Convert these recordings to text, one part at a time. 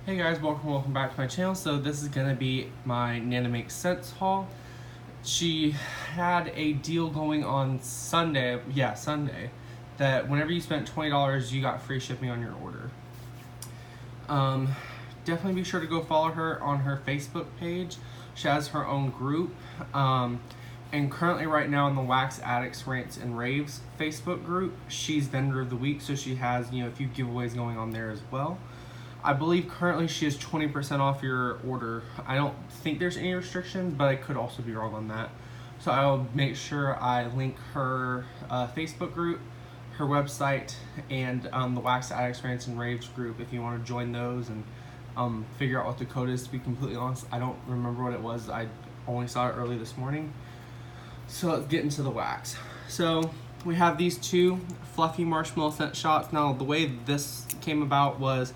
Hey guys, welcome back to my channel. So this is gonna be my Nana Makes Sense haul. She had a deal going on Sunday, that whenever you spent $20, you got free shipping on your order. Definitely be sure to go follow her on her Facebook page. She has her own group. And currently right now in the Wax Addicts, Rants, and Raves Facebook group, she's Vendor of the Week, so she has, a few giveaways going on there as well. I believe currently she is 20% off your order. I don't think there's any restrictions, but I could also be wrong on that. So I'll make sure I link her Facebook group, her website, and the Wax Addicts, Rants, and Raves group if you want to join those and figure out what the code is. To be completely honest, I don't remember what it was. I only saw it early this morning. So let's get into the wax. So we have these two fluffy marshmallow scent shots. Now the way this came about was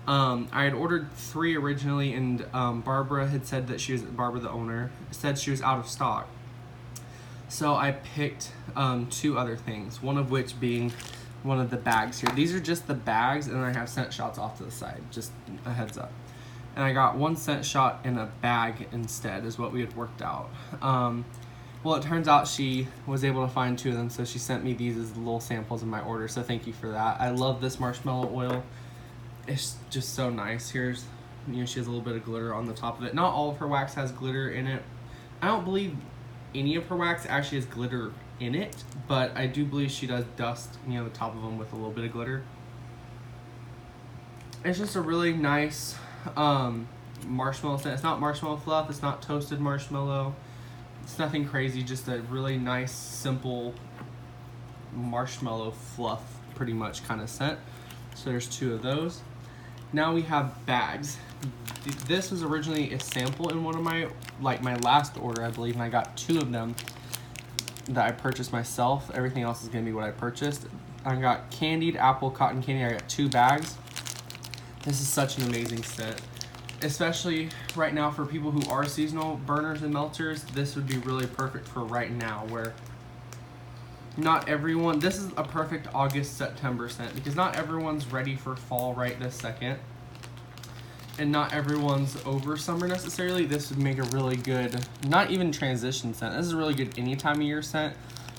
I had ordered 3 originally, and Barbara had said that Barbara the owner said she was out of stock. So I picked 2 other things, one of which being one of the bags here. These are just the bags, and I have scent shots off to the side, just a heads up. And I got 1 scent shot in a bag instead is what we had worked out. Well, it turns out she was able to find 2 of them, so she sent me these as little samples of my order, so thank you for that. I love this marshmallow oil. It's just so nice. Here's, she has a little bit of glitter on the top of it. Not all of her wax has glitter in it. I don't believe any of her wax actually has glitter in it, but I do believe she does dust, the top of them with a little bit of glitter. It's just a really nice marshmallow scent. It's not marshmallow fluff. It's not toasted marshmallow. It's nothing crazy. Just a really nice, simple marshmallow fluff, pretty much kind of scent. So there's 2 of those. Now we have bags. This was originally a sample in one of my last order, I believe, and I got 2 of them that I purchased myself. Everything else is gonna be what I purchased. I got candied apple cotton candy. I got 2 bags. This is such an amazing scent, especially right now for people who are seasonal burners and melters. This would be really perfect for right now, where not everyone, this is a perfect August-September scent because not everyone's ready for fall right this second, and not everyone's over summer necessarily. This would make a really good, not even transition scent. This is a really good any time of year scent,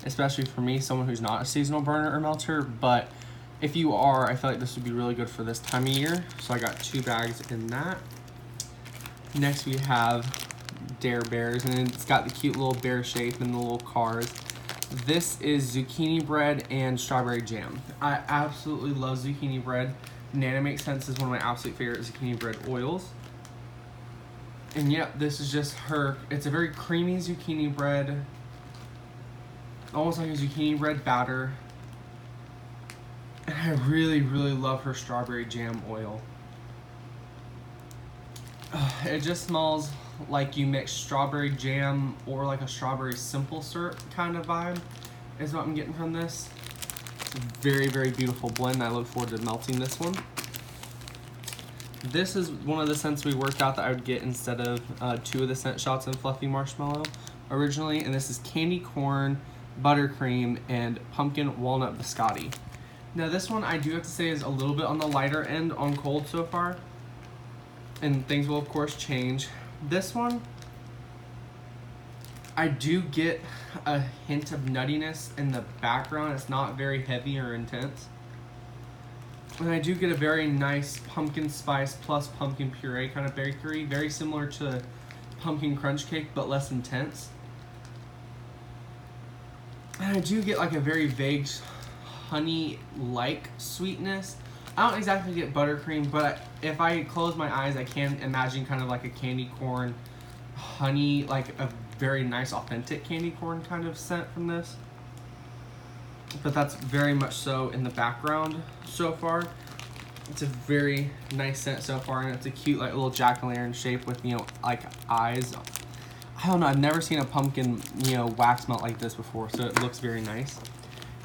especially for me, someone who's not a seasonal burner or melter. But if you are, I feel like this would be really good for this time of year. So I got 2 bags in that. Next we have Dare Bears, and it's got the cute little bear shape and the little cars. This is zucchini bread and strawberry jam. I absolutely love zucchini bread. Nana Makes Sense is one of my absolute favorite zucchini bread oils. And yep, this is just her. It's a very creamy zucchini bread, almost like a zucchini bread batter. And I really, really love her strawberry jam oil. It just smells like you mix strawberry jam or like a strawberry simple syrup kind of vibe is what I'm getting from this. It's a very, very beautiful blend. I look forward to melting this one. This is one of the scents we worked out that I would get instead of 2 of the scent shots in fluffy marshmallow originally, and this is candy corn, buttercream, and pumpkin walnut biscotti. Now this one I do have to say is a little bit on the lighter end on cold so far, and things will of course change. This one, I do get a hint of nuttiness in the background. It's not very heavy or intense. And I do get a very nice pumpkin spice plus pumpkin puree kind of bakery, very similar to pumpkin crunch cake, but less intense. And I do get like a very vague honey-like sweetness. I don't exactly get buttercream, but if I close my eyes, I can imagine kind of like a candy corn honey, like a very nice authentic candy corn kind of scent from this. But that's very much so in the background so far. It's a very nice scent so far, and it's a cute like little jack-o'-lantern shape with, like eyes. I don't know, I've never seen a pumpkin, wax melt like this before, so it looks very nice.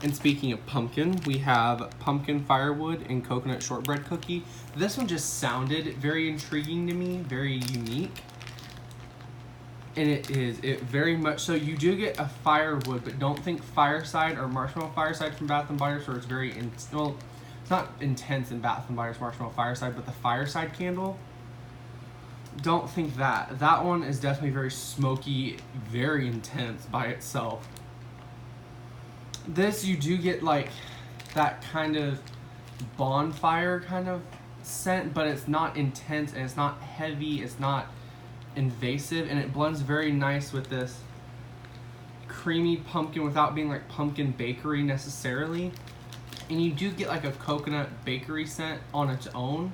And speaking of pumpkin, we have pumpkin firewood and coconut shortbread cookie. This one just sounded very intriguing to me, very unique. And it very much so. You do get a firewood, but don't think fireside or marshmallow fireside from Bath and Body Works, where it's very, well, it's not intense in Bath & Body's Marshmallow Fireside, but the Fireside candle, don't think that. That one is definitely very smoky, very intense by itself. This, you do get like that kind of bonfire kind of scent, but it's not intense and it's not heavy, it's not invasive, and it blends very nice with this creamy pumpkin without being like pumpkin bakery necessarily. And you do get like a coconut bakery scent on its own.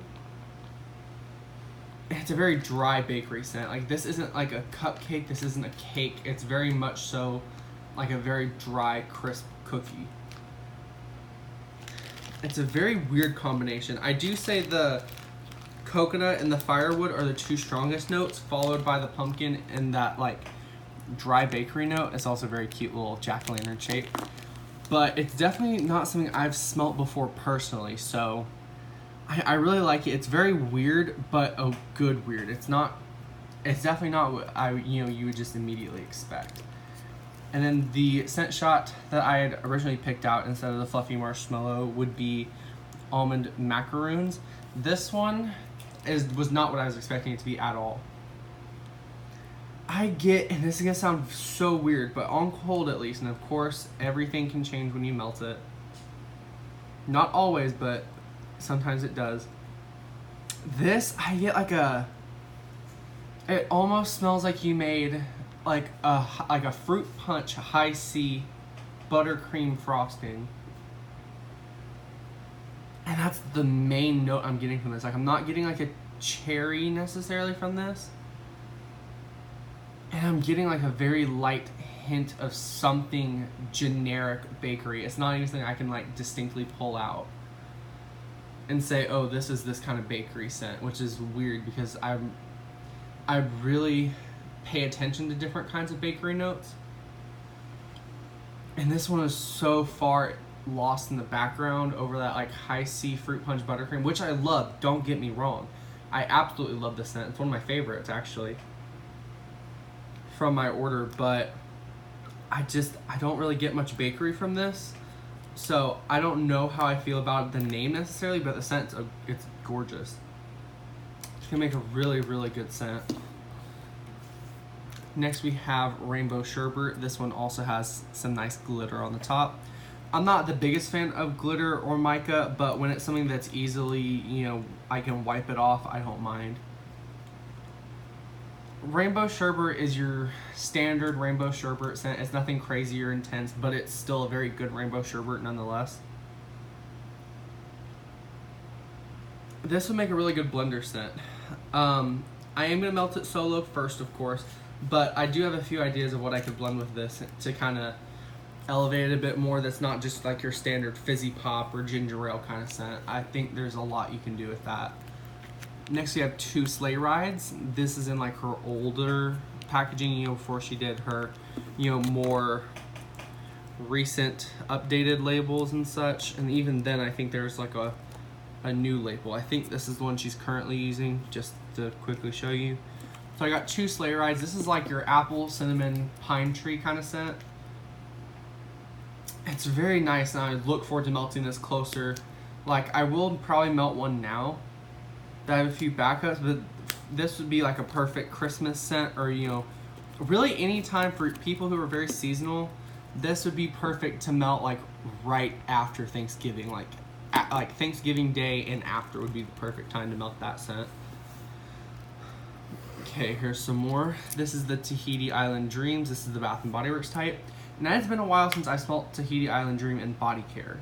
It's a very dry bakery scent. Like, this isn't like a cupcake, this isn't a cake. It's very much so like a very dry, crisp cookie. It's a very weird combination. I do say the coconut and the firewood are the two strongest notes, followed by the pumpkin and that like dry bakery note. It's also a very cute little jack-o'-lantern shape. But it's definitely not something I've smelt before personally, so I really like it. It's very weird, but a good weird. It's definitely not what you would just immediately expect. And then the scent shot that I had originally picked out instead of the fluffy marshmallow would be almond macaroons. This one was not what I was expecting it to be at all. I get, and this is gonna sound so weird, but on cold at least, and of course everything can change when you melt it. Not always, but sometimes it does. This, I get like it almost smells like you made like a fruit punch high C buttercream frosting. And that's the main note I'm getting from this. Like, I'm not getting like a cherry necessarily from this. And I'm getting like a very light hint of something generic bakery. It's not anything I can like distinctly pull out and say, oh, this is this kind of bakery scent, which is weird because I really pay attention to different kinds of bakery notes. And this one is so far lost in the background over that like high C fruit punch buttercream, which I love, don't get me wrong. I absolutely love this scent. It's one of my favorites actually from my order, but I don't really get much bakery from this. So I don't know how I feel about the name necessarily, but the scent, it's gorgeous. It's gonna make a really, really good scent. Next we have Rainbow Sherbet. This one also has some nice glitter on the top. I'm not the biggest fan of glitter or mica, but when it's something that's easily, I can wipe it off, I don't mind. Rainbow Sherbet is your standard Rainbow Sherbet scent. It's nothing crazy or intense, but it's still a very good Rainbow Sherbet nonetheless. This would make a really good blender scent. I am going to melt it solo first, of course, but I do have a few ideas of what I could blend with this to kind of elevate it a bit more. That's not just like your standard fizzy pop or ginger ale kind of scent. I think there's a lot you can do with that. Next we have 2 Sleigh Rides. This is in like her older packaging, before she did her, more recent updated labels and such. And even then I think there's like a new label. I think this is the one she's currently using, just to quickly show you. So I got 2 Sleigh Rides. This is like your apple, cinnamon, pine tree kind of scent. It's very nice, and I look forward to melting this closer. Like, I will probably melt one now. I have a few backups, but this would be like a perfect Christmas scent, or really any time for people who are very seasonal. This would be perfect to melt like right after Thanksgiving, like Thanksgiving Day and after would be the perfect time to melt that scent. Okay, here's some more. This is the Tahiti Island Dreams. This is the Bath & Body Works type. And it's been a while since I smelled Tahiti Island Dream in body care.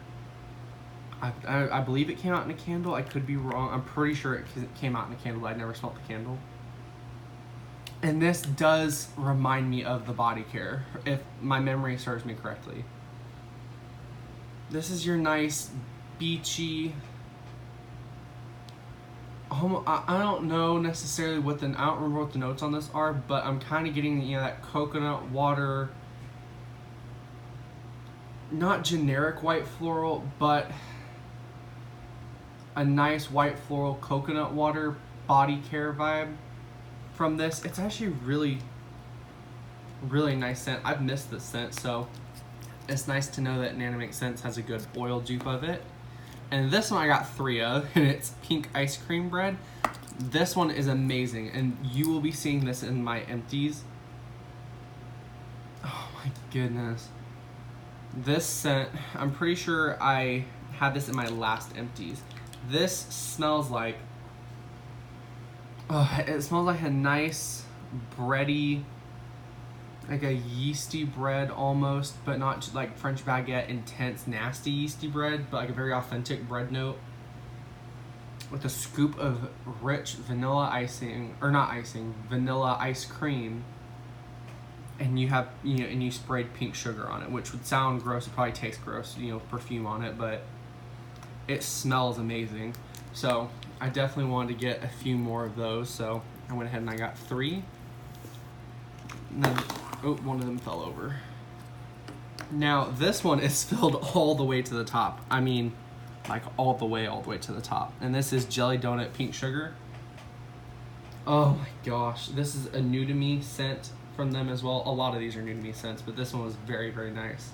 I believe it came out in a candle. I could be wrong. I'm pretty sure it came out in a candle, but I'd never smelled the candle. And this does remind me of the body care, if my memory serves me correctly. This is your nice, beachy... I don't know necessarily I don't remember what the notes on this are, but I'm kind of getting, that coconut water... Not generic white floral, but a nice white floral coconut water body care vibe from this. It's actually really, really nice scent. I've missed this scent, so it's nice to know that Nana Makes Sense has a good oil dupe of it. And this one I got 3 of, and it's pink ice cream bread. This one is amazing, and you will be seeing this in my empties. Oh my goodness. This scent, I'm pretty sure I had this in my last empties. This smells like, it smells like a nice bready, like a yeasty bread almost, but not like French baguette intense nasty yeasty bread, but like a very authentic bread note with a scoop of rich vanilla icing, or not icing, vanilla ice cream. And you have, and you sprayed pink sugar on it, which would sound gross. It probably tastes gross, perfume on it, but it smells amazing. So I definitely wanted to get a few more of those. So I went ahead and I got 3. And then, one of them fell over. Now this one is filled all the way to the top. I mean, like all the way to the top. And this is Jelly Donut Pink Sugar. Oh my gosh, this is a new to me scent from them as well. A lot of these are new to me scents, but this one was very, very nice.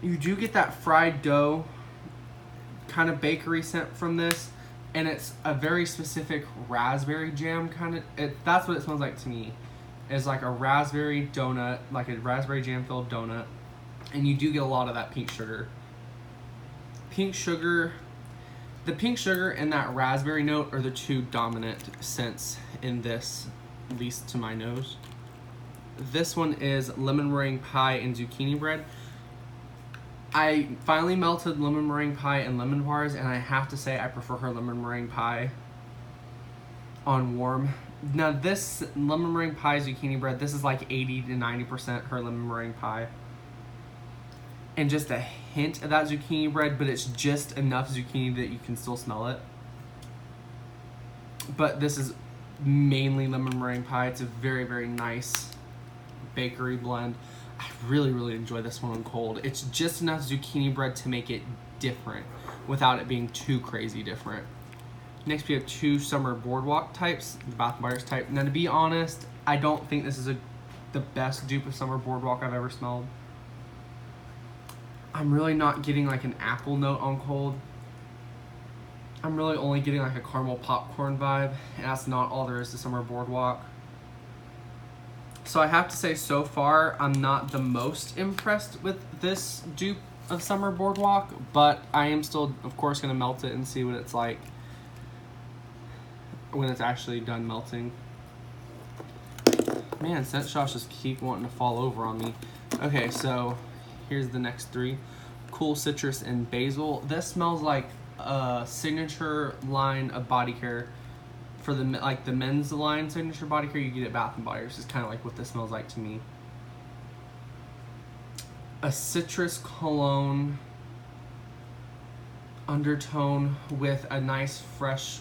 You do get that fried dough kind of bakery scent from this, and it's a very specific raspberry jam kind of, that's what it smells like to me. It's like a raspberry donut, like a raspberry jam filled donut, and you do get a lot of that pink sugar. The pink sugar and that raspberry note are the 2 dominant scents in this, at least to my nose. This one is lemon meringue pie and zucchini bread. I finally melted lemon meringue pie and lemon bars, and I have to say I prefer her lemon meringue pie on warm. Now this lemon meringue pie zucchini bread, this is like 80 to 90% her lemon meringue pie. And just a hint of that zucchini bread, but it's just enough zucchini that you can still smell it. But this is mainly lemon meringue pie. It's a very, very nice bakery blend. I really, really enjoy this one on cold. It's just enough zucchini bread to make it different without it being too crazy different. Next we have 2 summer boardwalk types, the Bath & Body Works type. Now to be honest, I don't think this is the best dupe of summer boardwalk I've ever smelled. I'm really not getting like an apple note on cold. I'm really only getting like a caramel popcorn vibe, and that's not all there is to summer boardwalk. So I have to say, so far, I'm not the most impressed with this dupe of summer boardwalk, but I am still, of course, gonna melt it and see what it's like when it's actually done melting. Man, scent shots just keep wanting to fall over on me. Okay, so here's the next 3. Cool Citrus and Basil. This smells like a signature line of body care for the men's line signature body care you get at Bath & Body Works. Is kind of like what this smells like to me. A citrus cologne undertone with a nice fresh,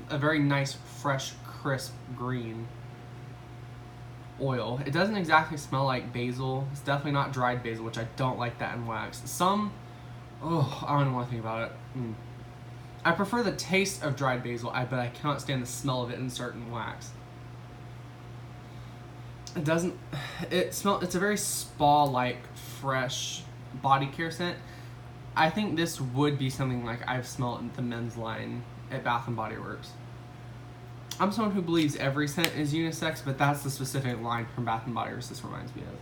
a very nice fresh crisp green oil. It doesn't exactly smell like basil. It's definitely not dried basil, which I don't like that in wax. I don't even want to think about it. I prefer the taste of dried basil, but I cannot stand the smell of it in certain wax. It's a very spa-like, fresh body care scent. I think this would be something like I've smelled in the men's line at Bath & Body Works. I'm someone who believes every scent is unisex, but that's the specific line from Bath & Body Works this reminds me of.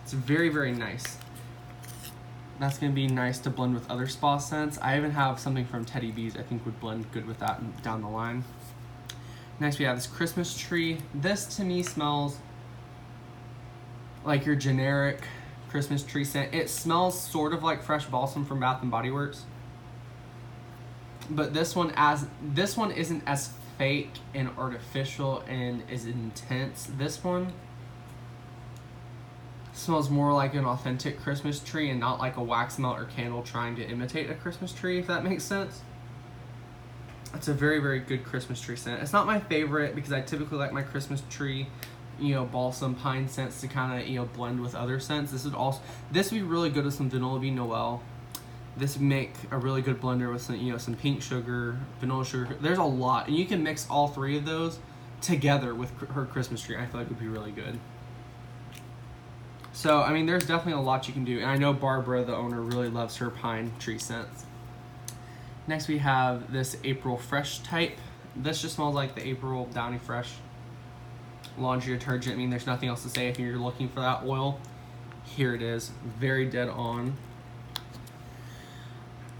It's very, very nice. That's going to be nice to blend with other spa scents. I even have something from Teddy B's I think would blend good with that down the line. Next we have this Christmas tree. This to me smells like your generic Christmas tree scent. It smells sort of like fresh balsam from Bath & Body Works. But this one isn't as fake and artificial and as intense. This one smells more like an authentic Christmas tree and not like a wax melt or candle trying to imitate a Christmas tree, if that makes sense. It's a very, very good Christmas tree scent. It's not my favorite because I typically like my Christmas tree, balsam pine scents to kind of, blend with other scents. This would be really good with some Vanilla Bean Noel. This would make a really good blender with some, some pink sugar, vanilla sugar. There's a lot, and you can mix all 3 of those together with her Christmas tree. I feel like would be really good. So, I mean, there's definitely a lot you can do. And I know Barbara, the owner, really loves her pine tree scents. Next, we have this April Fresh type. This just smells like the April Downy Fresh laundry detergent. I mean, there's nothing else to say if you're looking for that oil. Here it is. Very dead on.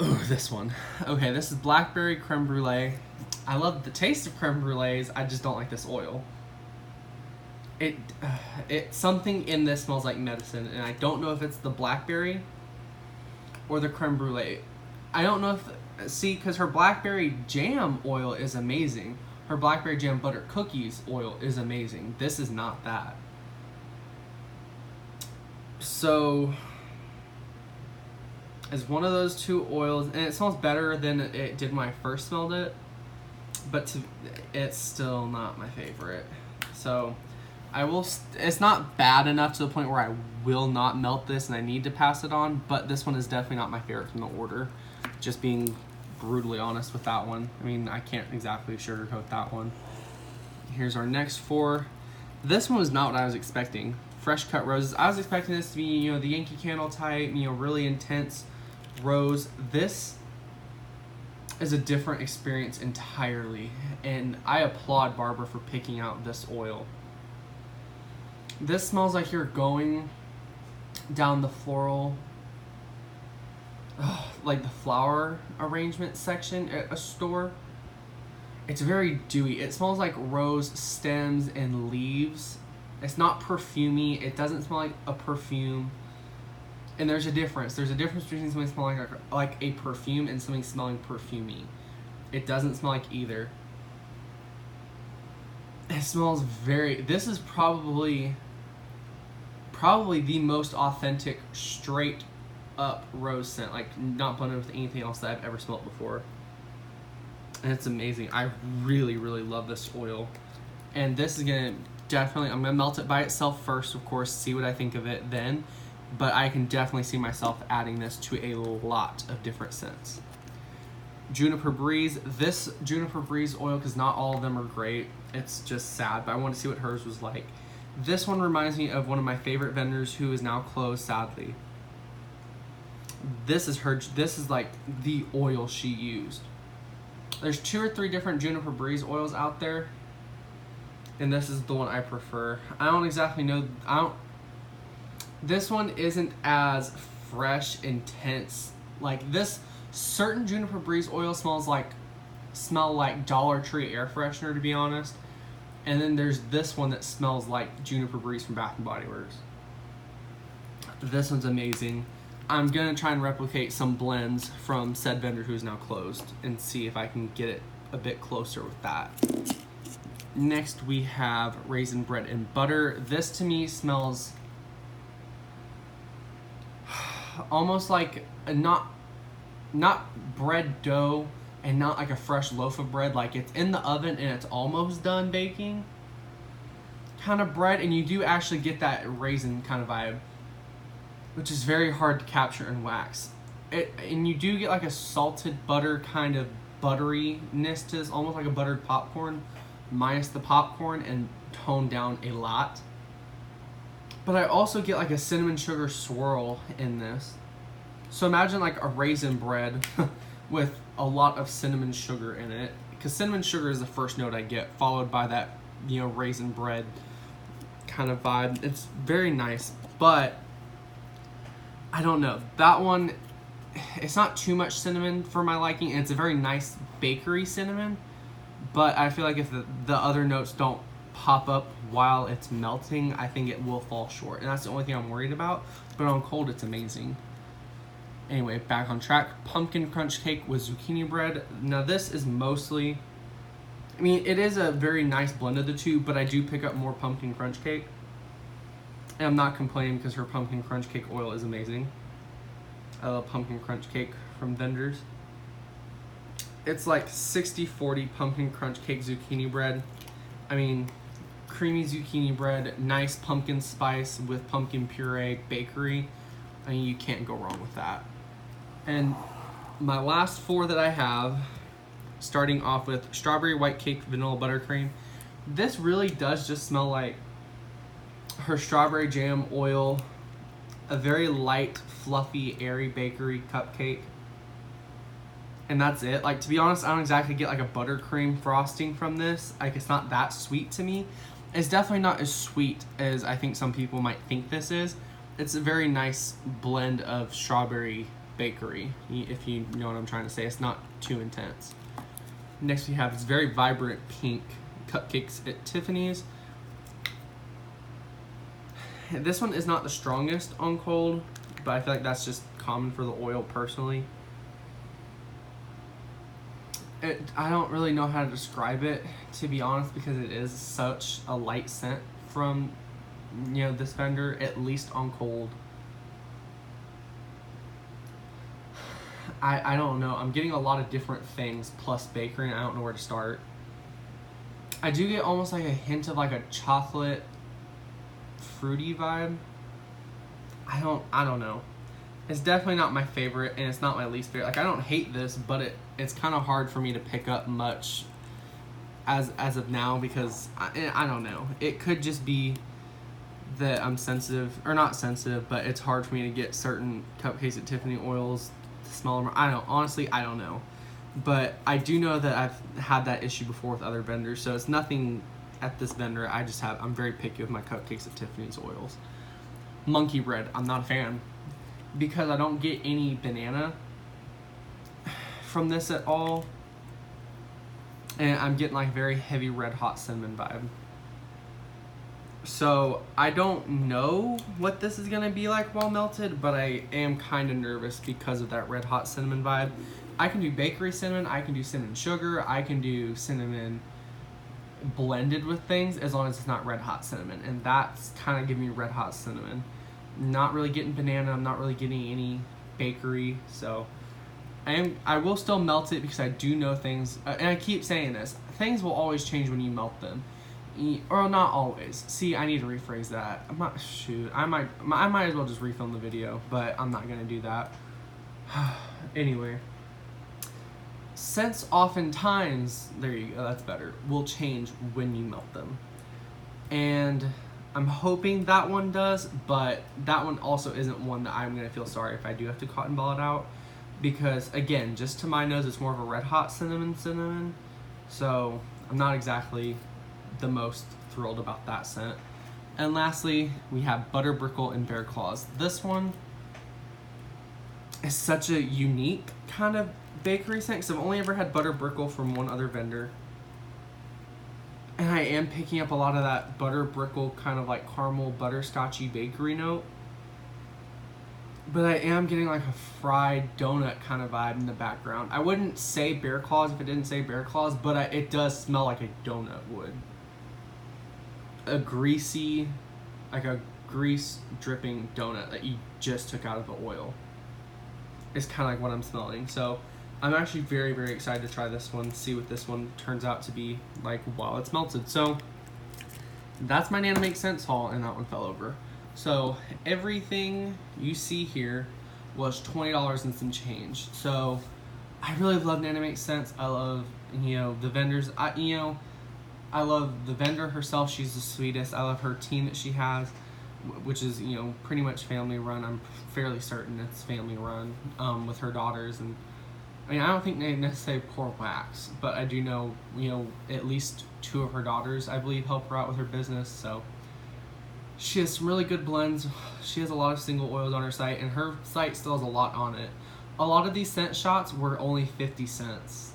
Ooh, this one. Okay, this is Blackberry Creme Brulee. I love the taste of creme brulees. I just don't like this oil. Something in this smells like medicine, and I don't know if it's the blackberry or the creme brulee. I don't know if, see, because her blackberry jam oil is amazing. Her blackberry jam butter cookies oil is amazing. This is not that. So, it's one of those two oils, and it smells better than it did when I first smelled it, but it's still not my favorite. So, it's not bad enough to the point where I will not melt this and I need to pass it on, but this one is definitely not my favorite from the order. Just being brutally honest with that one. I mean, I can't exactly sugarcoat that one. Here's our next four. This one was not what I was expecting. Fresh Cut Roses. I was expecting this to be, you know, the Yankee Candle type, you know, really intense rose. This is a different experience entirely, and I applaud Barbara for picking out this oil. This smells like you're going down the floral, like the flower arrangement section at a store. It's very dewy. It smells like rose stems and leaves. It's not perfumey. It doesn't smell like a perfume. And there's a difference. There's a difference between something smelling like a perfume and something smelling perfumey. It doesn't smell like either. It smells this is probably the most authentic straight up rose scent, like not blended with anything else that I've ever smelled before. And it's amazing. I really, really love this oil. And this is gonna I'm gonna melt it by itself first, of course, see what I think of it then. But I can definitely see myself adding this to a lot of different scents. Juniper Breeze. This Juniper Breeze oil, because not all of them are great, it's just sad, but I want to see what hers was like. This one reminds me of one of my favorite vendors who is now closed, sadly. This is like the oil she used. There's 2 or 3 different Juniper Breeze oils out there, and this is the one I prefer. I don't exactly know, this one isn't as fresh, intense. Like this certain Juniper Breeze oil smell like Dollar Tree air freshener, to be honest. And then there's this one that smells like Juniper Breeze from Bath & Body Works. This one's amazing. I'm gonna try and replicate some blends from said vendor who is now closed and see if I can get it a bit closer with that. Next we have Raisin Bread and Butter. This to me smells almost like not bread dough and not like a fresh loaf of bread, like it's in the oven and it's almost done baking kind of bread, and you do actually get that raisin kind of vibe, which is very hard to capture in wax. And you do get like a salted butter kind of butteriness to this, almost like a buttered popcorn minus the popcorn and toned down a lot. But I also get like a cinnamon sugar swirl in this. So imagine like a raisin bread with a lot of cinnamon sugar in it, because cinnamon sugar is the first note I get, followed by that, you know, raisin bread kind of vibe. It's very nice, but I don't know. That one, it's not too much cinnamon for my liking, and it's a very nice bakery cinnamon, but I feel like if the other notes don't pop up while it's melting, I think it will fall short, and that's the only thing I'm worried about. But on cold, it's amazing. Anyway, back on track. Pumpkin crunch cake with zucchini bread. Now this is mostly, I mean, it is a very nice blend of the two, but I do pick up more pumpkin crunch cake. And I'm not complaining, because her pumpkin crunch cake oil is amazing. I love pumpkin crunch cake from vendors. It's like 60-40 pumpkin crunch cake zucchini bread. I mean, creamy zucchini bread, nice pumpkin spice with pumpkin puree bakery. I mean, you can't go wrong with that. And my last 4 that I have, starting off with strawberry white cake vanilla buttercream. This really does just smell like her strawberry jam oil a very light, fluffy, airy bakery cupcake. And that's it. Like, to be honest, I don't exactly get like a buttercream frosting from this. Like, it's not that sweet to me. It's definitely not as sweet as I think some people might think this is. It's a very nice blend of strawberry bakery, if you know what I'm trying to say. It's not too intense. Next we have this very vibrant pink Cupcakes at Tiffany's. This one is not the strongest on cold, but I feel like that's just common for the oil personally. I don't really know how to describe it, to be honest, because it is such a light scent from, you know, this vendor, at least on cold. I don't know. I'm getting a lot of different things plus bakery, and I don't know where to start. I do get almost like a hint of like a chocolate fruity vibe. I don't know. It's definitely not my favorite, and it's not my least favorite. Like, I don't hate this, but it's kind of hard for me to pick up much as of now, because I don't know. It could just be that I'm sensitive, or not sensitive, but it's hard for me to get certain Cupcakes at Tiffany oils to smell them. I don't, honestly, I don't know. But I do know that I've had that issue before with other vendors, so it's nothing at this vendor. I'm very picky with my Cupcakes at Tiffany's oils. Monkey bread, I'm not a fan, because I don't get any banana from this at all, and I'm getting like very heavy red hot cinnamon vibe. So I don't know what this is gonna be like while melted, but I am kind of nervous because of that red hot cinnamon vibe. I can do bakery cinnamon, I can do cinnamon sugar, I can do cinnamon blended with things, as long as it's not red hot cinnamon, and that's kind of giving me red hot cinnamon. Not really getting banana, I'm not really getting any bakery, so I will still melt it, because I do know things, and I keep saying this, things will always change when you melt them. Or not always. See, I need to rephrase that. I might as well just refilm the video, but I'm not gonna do that. Anyway, scents oftentimes, there you go, that's better, will change when you melt them. And I'm hoping that one does, but that one also isn't one that I'm gonna feel sorry if I do have to cotton ball it out, because again, just to my nose, it's more of a red hot cinnamon, so I'm not exactly the most thrilled about that scent. And lastly, we have Butter Brickle and Bear Claws. This one is such a unique kind of bakery scent, because I've only ever had Butter Brickle from one other vendor, and I am picking up a lot of that Butter Brickle kind of like caramel butterscotchy bakery note, but I am getting like a fried donut kind of vibe in the background. I wouldn't say Bear Claws if it didn't say Bear Claws, but it does smell like a donut would. A greasy, like a grease dripping donut that you just took out of the oil. It's kind of like what I'm smelling. So I'm actually very, very excited to try this one, see what this one turns out to be like while it's melted. So that's my Nana Makes Sense haul, and that one fell over. So everything you see here was $20 and some change. So I really love Nana Makes Sense. I love, you know, the vendors. I love the vendor herself. She's the sweetest. I love her team that she has, which is, you know, pretty much family run. I'm fairly certain it's family run, with her daughters. And I mean, I don't think they necessarily pour wax, but I do know, you know, at least 2 of her daughters, I believe, help her out with her business. So she has some really good blends. She has a lot of single oils on her site, and her site still has a lot on it. A lot of these scent shots were only 50 cents.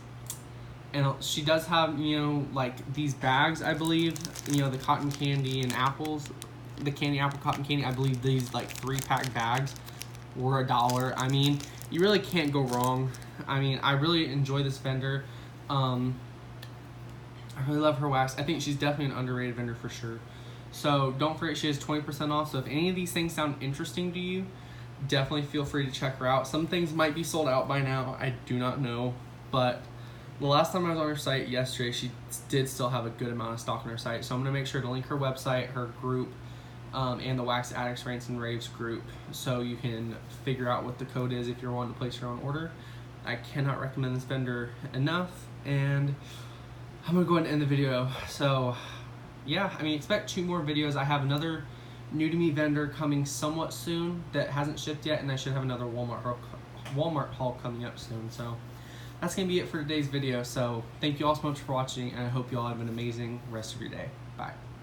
And she does have, you know, like these bags, I believe, you know, the cotton candy and apples, the candy apple cotton candy. I believe these like 3-pack bags were $1. I mean, you really can't go wrong. I mean, I really enjoy this vendor. I really love her wax. I think she's definitely an underrated vendor for sure. So don't forget, she has 20% off. So if any of these things sound interesting to you, definitely feel free to check her out. Some things might be sold out by now. I do not know, but the last time I was on her site yesterday, she did still have a good amount of stock on her site. So I'm going to make sure to link her website, her group, and the Wax Addicts Rants and Raves group, so you can figure out what the code is if you're wanting to place your own order. I cannot recommend this vendor enough, and I'm going to go ahead and end the video. So yeah, I mean, expect 2 more videos. I have another new to me vendor coming somewhat soon that hasn't shipped yet, and I should have another Walmart haul coming up soon. So that's gonna be it for today's video. So thank you all so much for watching, and I hope you all have an amazing rest of your day. Bye.